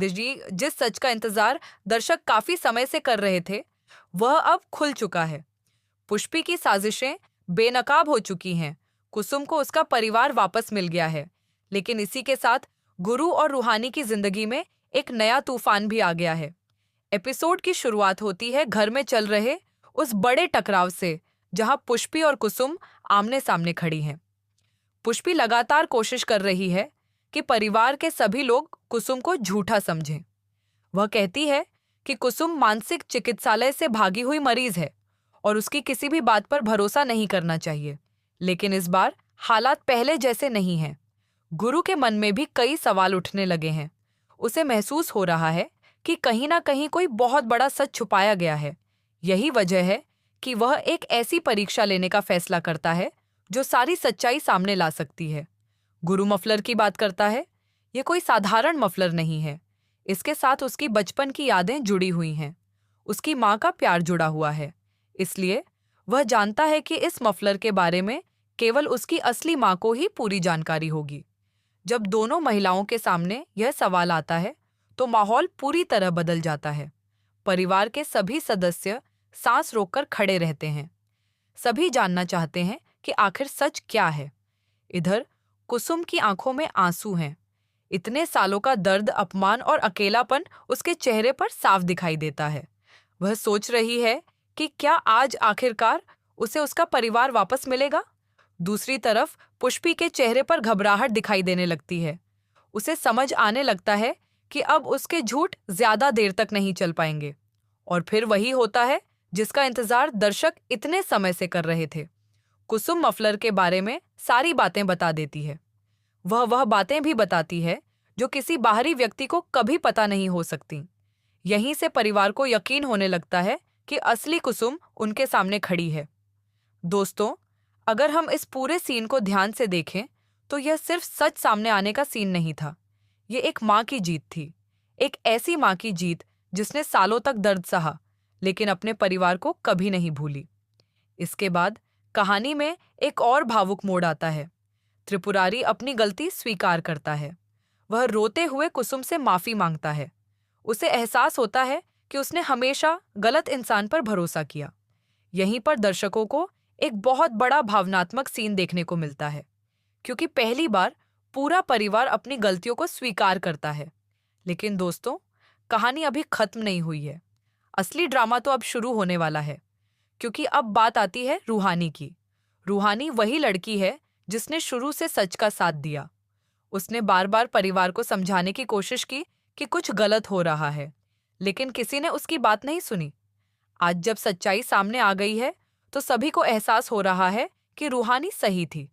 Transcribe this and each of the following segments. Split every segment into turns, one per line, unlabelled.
जिस सच का इंतजार दर्शक काफी समय से कर रहे थे, वह अब खुल चुका है। पुष्पी की साजिशें बेनकाब हो चुकी हैं। कुसुम को उसका परिवार वापस मिल गया है, लेकिन इसी के साथ गुरु और रूहानी की जिंदगी में एक नया तूफान भी आ गया है। एपिसोड की शुरुआत होती है घर में चल रहे उस बड़े टकराव से, जहां पुष्पी और कुसुम आमने सामने खड़ी हैं। पुष्पी लगातार कोशिश कर रही है कि परिवार के सभी लोग कुसुम को झूठा समझें। वह कहती है कि कुसुम मानसिक चिकित्सालय से भागी हुई मरीज है और उसकी किसी भी बात पर भरोसा नहीं करना चाहिए। लेकिन इस बार हालात पहले जैसे नहीं हैं। गुरु के मन में भी कई सवाल उठने लगे हैं। उसे महसूस हो रहा है कि कहीं ना कहीं कोई बहुत बड़ा सच छुपाया गया है। यही वजह है कि वह एक ऐसी परीक्षा लेने का फैसला करता है जो सारी सच्चाई सामने ला सकती है। गुरु मफलर की बात करता है। यह कोई साधारण मफलर नहीं है। इसके साथ उसकी बचपन की यादें जुड़ी हुई हैं। उसकी माँ का प्यार जुड़ा हुआ है। इसलिए वह जानता है कि इस मफलर के बारे में केवल उसकी असली माँ को ही पूरी जानकारी होगी। जब दोनों महिलाओं के सामने यह सवाल आता है, तो माहौल पूरी तरह बदल जाता है। परिवार के सभी सदस्य सांस रोककर खड़े रहते हैं। सभी जानना चाहते हैं कि आखिर सच क्या है। इधर कुसुम की आंखों में आंसू हैं। इतने सालों का दर्द, अपमान और अकेलापन उसके चेहरे पर साफ दिखाई देता है। वह सोच रही है कि क्या आज आखिरकार उसे उसका परिवार वापस मिलेगा। दूसरी तरफ पुष्पी के चेहरे पर घबराहट दिखाई देने लगती है। उसे समझ आने लगता है कि अब उसके झूठ ज्यादा देर तक नहीं चल पाएंगे। और फिर वही होता है जिसका इंतजार दर्शक इतने समय से कर रहे थे। कुसुम मफलर के बारे में सारी बातें बता देती है। वह बातें भी बताती है जो किसी बाहरी व्यक्ति को कभी पता नहीं हो सकती। यहीं से परिवार को यकीन होने लगता है कि असली कुसुम उनके सामने खड़ी है। दोस्तों, अगर हम इस पूरे सीन को ध्यान से देखें तो यह सिर्फ सच सामने आने का सीन नहीं था। ये एक माँ की जीत थी। एक ऐसी माँ की जीत जिसने सालों तक दर्द सहा, लेकिन अपने परिवार को कभी नहीं भूली। इसके बाद कहानी में एक और भावुक मोड़ आता है। त्रिपुरारी अपनी गलती स्वीकार करता है। वह रोते हुए कुसुम से माफी मांगता है। उसे एहसास होता है कि उसने हमेशा गलत इंसान पर भरोसा किया। यहीं पर दर्शकों को एक बहुत बड़ा भावनात्मक सीन देखने को मिलता है, क्योंकि पहली बार पूरा परिवार अपनी गलतियों को स्वीकार करता है। लेकिन दोस्तों, कहानी अभी खत्म नहीं हुई है। असली ड्रामा तो अब शुरू होने वाला है, क्योंकि अब बात आती है रूहानी की। रूहानी वही लड़की है जिसने शुरू से सच का साथ दिया। उसने बार बार परिवार को समझाने की कोशिश की कि कुछ गलत हो रहा है, लेकिन किसी ने उसकी बात नहीं सुनी। आज जब सच्चाई सामने आ गई है, तो सभी को एहसास हो रहा है कि रूहानी सही थी।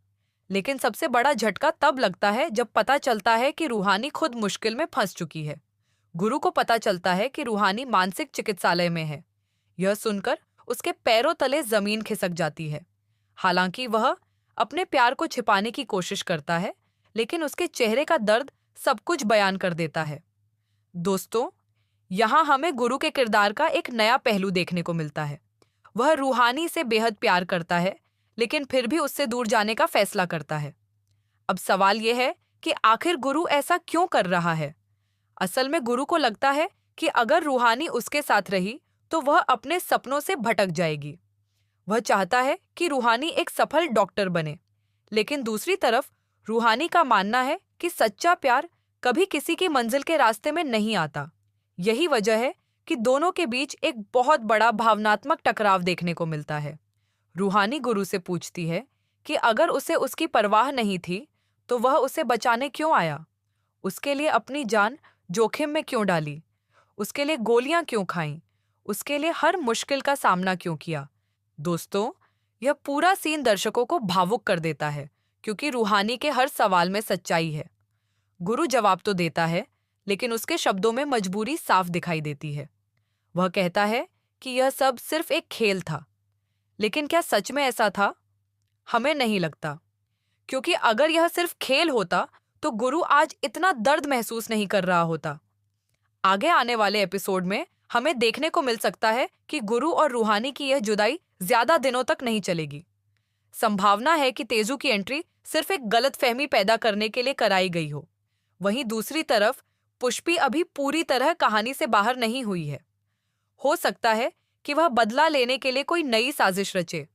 लेकिन सबसे बड़ा झटका तब लगता है जब पता चलता है कि रूहानी खुद मुश्किल में फंस चुकी है। गुरु को पता चलता है कि रूहानी मानसिक चिकित्सालय में है। यह सुनकर उसके पैरों तले जमीन खिसक जाती है। हालांकि वह अपने प्यार को छिपाने की कोशिश करता है, लेकिन उसके चेहरे का दर्द सब कुछ बयान कर देता है। दोस्तों, यहाँ हमें गुरु के किरदार का एक नया पहलू देखने को मिलता है। वह रूहानी से बेहद प्यार करता है, लेकिन फिर भी उससे दूर जाने का फैसला करता है। अब सवाल यह है कि आखिर गुरु ऐसा क्यों कर रहा है। असल में गुरु को लगता है कि अगर रूहानी उसके साथ रही तो वह अपने सपनों से भटक जाएगी। वह चाहता है कि रूहानी एक सफल डॉक्टर बने, लेकिन दूसरी तरफ रूहानी का मानना है कि सच्चा प्यार कभी किसी की मंजिल के रास्ते में नहीं आता। यही वजह है कि दोनों के बीच एक बहुत बड़ा भावनात्मक टकराव देखने को मिलता है। रूहानी गुरु से पूछती है कि अगर उसे उसकी परवाह नहीं थी तो वह उसे बचाने क्यों आया, उसके लिए अपनी जान जोखिम में क्यों डाली, उसके लिए गोलियां क्यों खाईं, उसके लिए हर मुश्किल का सामना क्यों किया। दोस्तों, यह पूरा सीन दर्शकों को भावुक कर देता है, क्योंकि रूहानी के हर सवाल में सच्चाई है। गुरु जवाब तो देता है, लेकिन उसके शब्दों में मजबूरी साफ दिखाई देती है। वह कहता है कि यह सब सिर्फ एक खेल था, लेकिन क्या सच में ऐसा था? हमें नहीं लगता, क्योंकि अगर यह सिर्फ खेल होता तो गुरु आज इतना दर्द महसूस नहीं कर रहा होता। आगे आने वाले एपिसोड में हमें देखने को मिल सकता है कि गुरु और रूहानी की यह जुदाई ज्यादा दिनों तक नहीं चलेगी। संभावना है कि तेजू की एंट्री सिर्फ एक गलतफहमी पैदा करने के लिए कराई गई हो। वहीं दूसरी तरफ पुष्पी अभी पूरी तरह कहानी से बाहर नहीं हुई है। हो सकता है कि वह बदला लेने के लिए कोई नई साजिश रचे,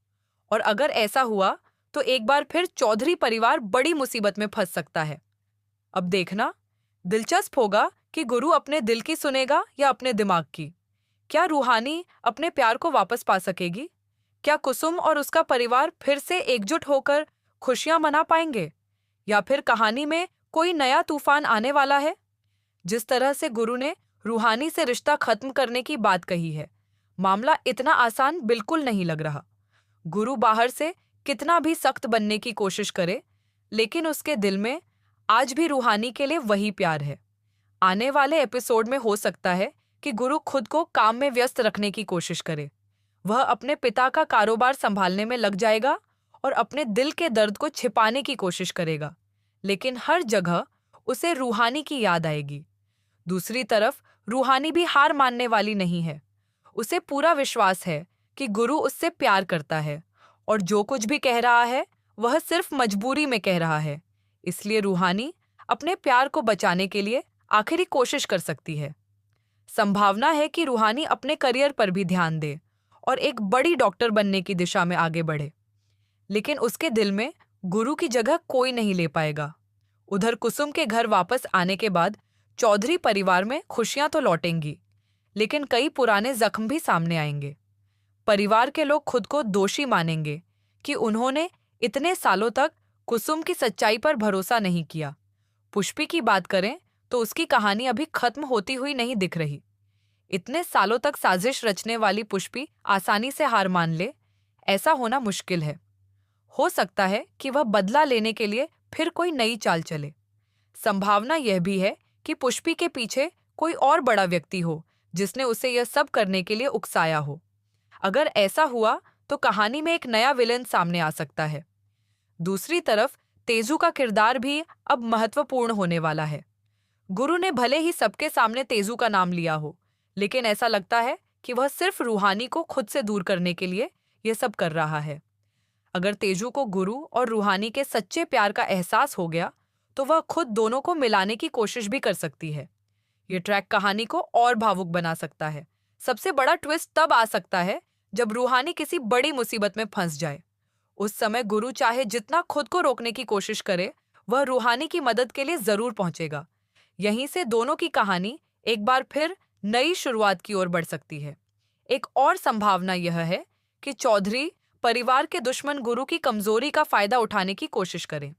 और अगर ऐसा हुआ तो एक बार फिर चौधरी परिवार बड़ी मुसीबत में फंस सकता है। अब देखना दिलचस्प होगा कि गुरु अपने दिल की सुनेगा या अपने दिमाग की। क्या रूहानी अपने प्यार को वापस पा सकेगी? क्या कुसुम और उसका परिवार फिर से एकजुट होकर खुशियां मना पाएंगे, या फिर कहानी में कोई नया तूफान आने वाला है? जिस तरह से गुरु ने रूहानी से रिश्ता खत्म करने की बात कही है, मामला इतना आसान बिल्कुल नहीं लग रहा। गुरु बाहर से कितना भी सख्त बनने की कोशिश करे, लेकिन उसके दिल में आज भी रूहानी के लिए वही प्यार है। आने वाले एपिसोड में हो सकता है कि गुरु खुद को काम में व्यस्त रखने की कोशिश करे। वह अपने पिता का कारोबार संभालने में लग जाएगा और अपने दिल के दर्द को छिपाने की कोशिश करेगा, लेकिन हर जगह उसे रूहानी की याद आएगी। दूसरी तरफ रूहानी भी हार मानने वाली नहीं है। उसे पूरा विश्वास है कि गुरु उससे प्यार करता है, और जो कुछ भी कह रहा है वह सिर्फ मजबूरी में कह रहा है। इसलिए रूहानी अपने प्यार को बचाने के लिए आखिरी कोशिश कर सकती है। संभावना है कि रूहानी अपने करियर पर भी ध्यान दे और एक बड़ी डॉक्टर बनने की दिशा में आगे बढ़े, लेकिन उसके दिल में गुरु की जगह कोई नहीं ले पाएगा। उधर कुसुम के घर वापस आने के बाद चौधरी परिवार में खुशियां तो लौटेंगी, लेकिन कई पुराने जख्म भी सामने आएंगे। परिवार के लोग खुद को दोषी मानेंगे कि उन्होंने इतने सालों तक कुसुम की सच्चाई पर भरोसा नहीं किया। पुष्पी की बात करें तो उसकी कहानी अभी खत्म होती हुई नहीं दिख रही। इतने सालों तक साजिश रचने वाली पुष्पी आसानी से हार मान ले, ऐसा होना मुश्किल है। हो सकता है कि वह बदला लेने के लिए फिर कोई नई चाल चले। संभावना यह भी है कि पुष्पी के पीछे कोई और बड़ा व्यक्ति हो जिसने उसे यह सब करने के लिए उकसाया हो। अगर ऐसा हुआ तो कहानी में एक नया विलेन सामने आ सकता है। दूसरी तरफ तेजू का किरदार भी अब महत्वपूर्ण होने वाला है। गुरु ने भले ही सबके सामने तेजू का नाम लिया हो, लेकिन ऐसा लगता है कि वह सिर्फ रूहानी को खुद से दूर करने के लिए यह सब कर रहा है। अगर तेजू को गुरु और रूहानी के सच्चे प्यार का एहसास हो गया तो वह खुद दोनों को मिलाने की कोशिश भी कर सकती है। यह ट्रैक कहानी को और भावुक बना सकता है। सबसे बड़ा ट्विस्ट तब आ सकता है जब रूहानी किसी बड़ी मुसीबत में फंस जाए। उस समय गुरु चाहे जितना खुद को रोकने की कोशिश करे, वह रूहानी की मदद के लिए जरूर पहुंचेगा। यहीं से दोनों की कहानी एक बार फिर नई शुरुआत की ओर बढ़ सकती है। एक और संभावना यह है कि चौधरी परिवार के दुश्मन गुरु की कमजोरी का फायदा उठाने की कोशिश करें।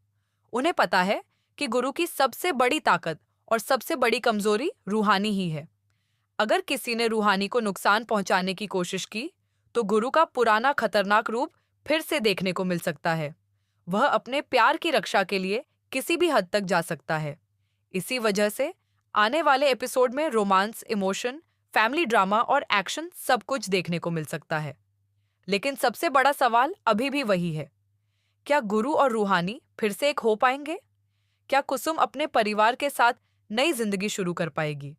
उन्हें पता है कि गुरु की सबसे बड़ी ताकत और सबसे बड़ी कमजोरी रूहानी ही है। अगर किसी ने रूहानी को नुकसान पहुंचाने की कोशिश की तो गुरु का पुराना खतरनाक रूप फिर से देखने को मिल सकता है। वह अपने प्यार की रक्षा के लिए किसी भी हद तक जा सकता है। इसी वजह से आने वाले एपिसोड में रोमांस, इमोशन, फैमिली ड्रामा और एक्शन सब कुछ देखने को मिल सकता है। लेकिन सबसे बड़ा सवाल अभी भी वही है, क्या गुरु और रूहानी फिर से एक हो पाएंगे? क्या कुसुम अपने परिवार के साथ नई जिंदगी शुरू कर पाएगी?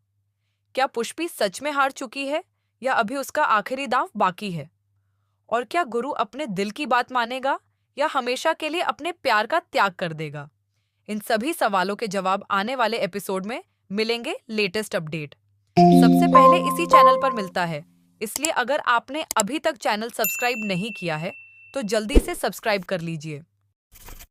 क्या पुष्पी सच में हार चुकी है या अभी उसका आखिरी दांव बाकी है? और क्या गुरु अपने दिल की बात मानेगा या हमेशा के लिए अपने प्यार का त्याग कर देगा? इन सभी सवालों के जवाब आने वाले एपिसोड में मिलेंगे लेटेस्ट अपडेट सबसे पहले इसी चैनल पर मिलता है। इसलिए अगर आपने अभी तक चैनल सब्सक्राइब नहीं किया है तो जल्दी से सब्सक्राइब कर लीजिए।